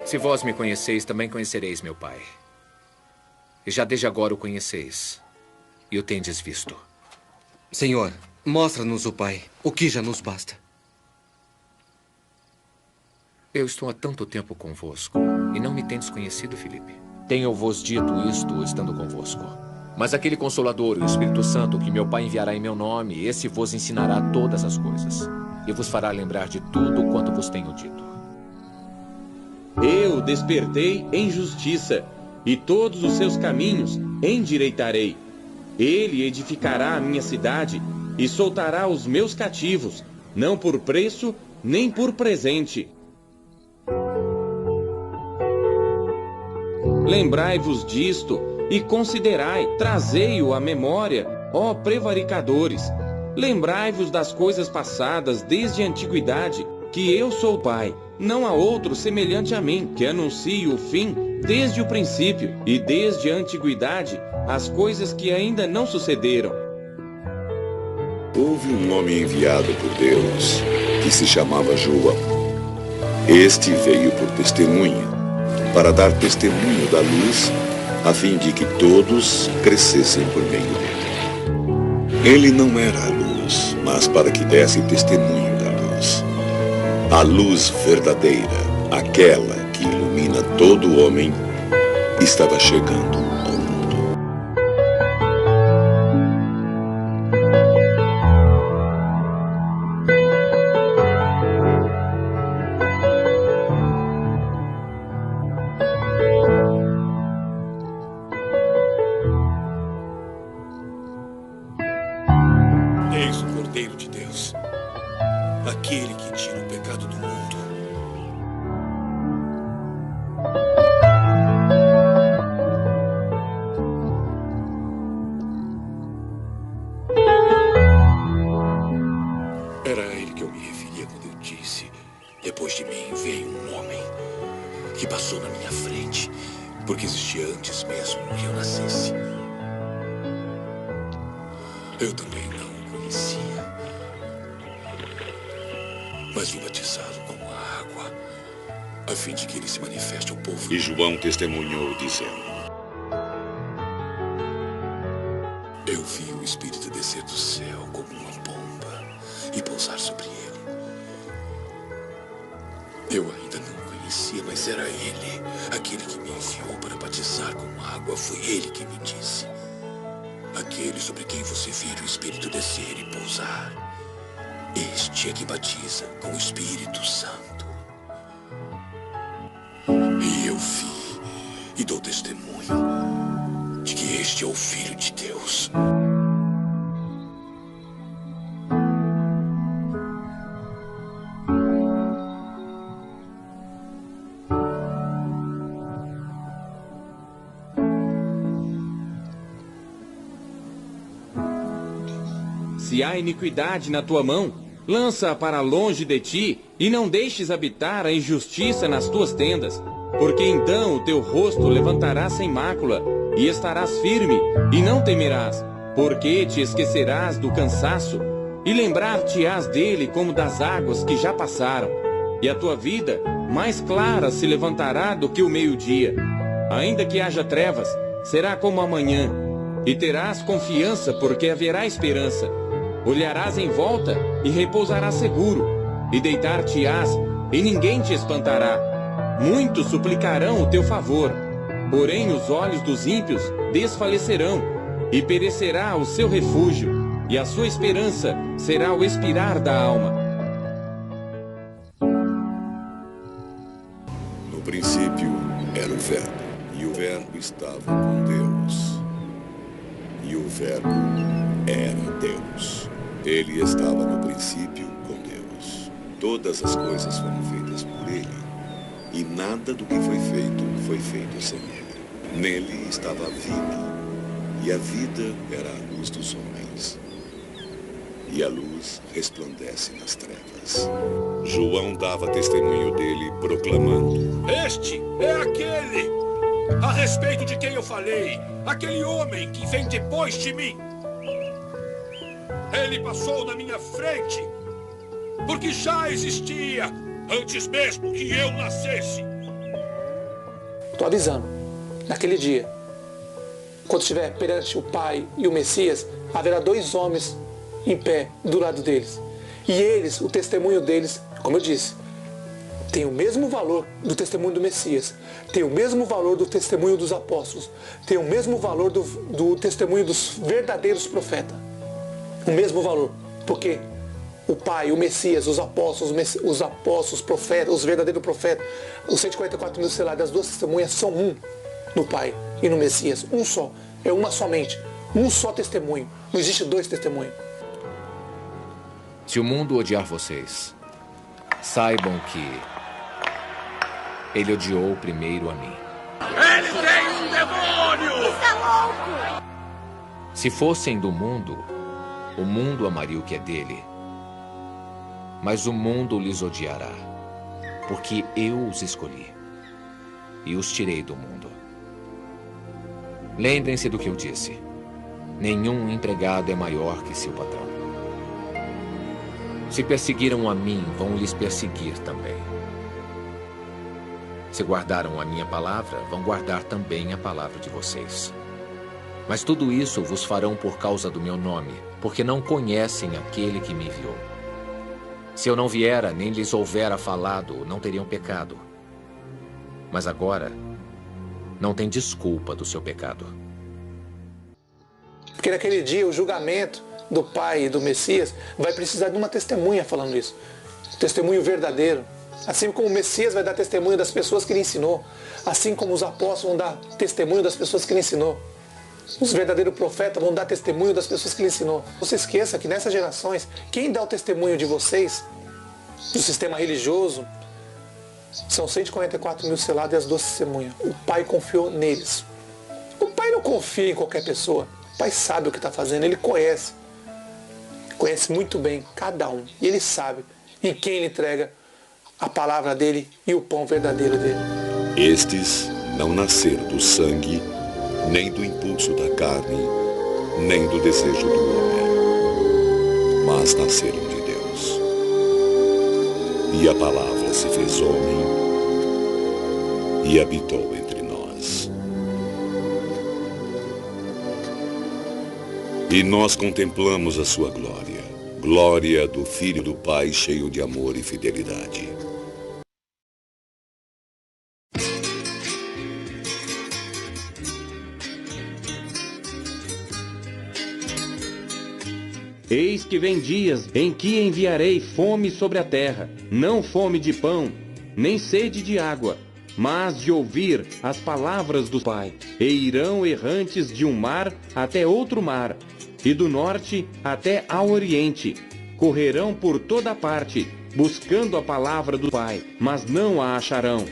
Se vós me conheceis, também conhecereis meu Pai. E já desde agora o conheceis, e o tendes visto. Senhor, mostra-nos o Pai, o que já nos basta. Eu estou há tanto tempo convosco, e não me tendes conhecido, Filipe. Tenho-vos dito isto estando convosco. Mas aquele Consolador, o Espírito Santo, que meu Pai enviará em meu nome, esse vos ensinará todas as coisas, e vos fará lembrar de tudo quanto vos tenho dito. Eu despertei em justiça, e todos os seus caminhos endireitarei. Ele edificará a minha cidade e soltará os meus cativos, não por preço, nem por presente. Lembrai-vos disto e considerai, trazei-o à memória, ó prevaricadores. Lembrai-vos das coisas passadas desde a antiguidade, que eu sou o Pai. Não há outro semelhante a mim, que anuncie o fim desde o princípio e desde a antiguidade as coisas que ainda não sucederam. Houve um homem enviado por Deus, que se chamava João. Este veio por testemunha, para dar testemunho da luz, a fim de que todos crescessem por meio dele. Ele não era a luz, mas para que desse testemunho da luz. A luz verdadeira, aquela que ilumina todo homem, estava chegando ao mundo. Eis o Cordeiro de Deus, aquele que tira o pecado do mundo. Era a ele que eu me referia quando eu disse: depois de mim veio um homem que passou na minha frente, porque existia antes mesmo que eu nascesse. Eu também não o conhecia, mas vim batizá-lo com a água, a fim de que ele se manifeste ao povo. E João testemunhou, dizendo: Eu vi o Espírito descer do céu como uma pomba e pousar sobre ele. Eu ainda não o conhecia, mas era ele, aquele que me enviou para batizar com água. Foi ele que me disse: aquele sobre quem você vir o Espírito descer e pousar, este é que batiza com o Espírito Santo. E eu vi e dou testemunho de que este é o Filho de Deus. Se há iniquidade na tua mão, lança-a para longe de ti, e não deixes habitar a injustiça nas tuas tendas. Porque então o teu rosto levantarás sem mácula, e estarás firme, e não temerás, porque te esquecerás do cansaço, e lembrar-te-ás dele como das águas que já passaram. E a tua vida mais clara se levantará do que o meio-dia. Ainda que haja trevas, será como a manhã, e terás confiança, porque haverá esperança. Olharás em volta e repousarás seguro, e deitar-te-ás, e ninguém te espantará. Muitos suplicarão o teu favor, porém os olhos dos ímpios desfalecerão, e perecerá o seu refúgio, e a sua esperança será o expirar da alma. No princípio era o Verbo, e o Verbo estava com Deus. E o Verbo era Deus. Ele estava no princípio com Deus. Todas as coisas foram feitas por ele, e nada do que foi feito sem ele. Nele estava a vida, e a vida era a luz dos homens. E a luz resplandece nas trevas. João dava testemunho dele, proclamando: Este é aquele a respeito de quem eu falei, aquele homem que vem depois de mim. Ele passou na minha frente, porque já existia antes mesmo que eu nascesse. Estou avisando. Naquele dia, quando estiver perante o Pai e o Messias, haverá 2 homens em pé do lado deles. E eles, o testemunho deles, como eu disse, tem o mesmo valor do testemunho do Messias, tem o mesmo valor do testemunho dos apóstolos, tem o mesmo valor do testemunho dos verdadeiros profetas. O mesmo valor, porque o Pai, o Messias, os apóstolos, os profetas, os verdadeiros profetas, os 144 mil selados, as 2 testemunhas são um no Pai e no Messias, um só, é uma somente, um só testemunho, não existe 2 testemunhos. Se o mundo odiar vocês, saibam que ele odiou primeiro a mim. Ele tem um demônio! Está louco! Se fossem do mundo, o mundo amaria o que é dele. Mas o mundo lhes odiará, porque eu os escolhi e os tirei do mundo. Lembrem-se do que eu disse. Nenhum empregado é maior que seu patrão. Se perseguiram a mim, vão lhes perseguir também. Se guardaram a minha palavra, vão guardar também a palavra de vocês. Mas tudo isso vos farão por causa do meu nome, porque não conhecem aquele que me enviou. Se eu não viera, nem lhes houvera falado, não teriam pecado. Mas agora, não tem desculpa do seu pecado. Porque naquele dia o julgamento do Pai e do Messias vai precisar de uma testemunha falando isso. Testemunho verdadeiro. Assim como o Messias vai dar testemunho das pessoas que ele ensinou. Assim como os apóstolos vão dar testemunho das pessoas que ele ensinou. Os verdadeiros profetas vão dar testemunho das pessoas que ele ensinou. Não se esqueça que nessas gerações, quem dá o testemunho de vocês, do sistema religioso, são 144 mil selados e as 2 testemunhas. O Pai confiou neles. O Pai não confia em qualquer pessoa. O Pai sabe o que está fazendo, Ele conhece. Conhece muito bem cada um. E Ele sabe em quem Ele entrega a palavra dEle e o pão verdadeiro dEle. Estes não nasceram do sangue, nem do impulso da carne, nem do desejo do homem, mas nasceram de Deus. E a palavra se fez homem e habitou entre nós. E nós contemplamos a sua glória, glória do Filho do Pai, cheio de amor e fidelidade. Eis que vem dias em que enviarei fome sobre a terra, não fome de pão, nem sede de água, mas de ouvir as palavras do Pai. E irão errantes de um mar até outro mar, e do norte até ao oriente. Correrão por toda parte, buscando a palavra do Pai, mas não a acharão.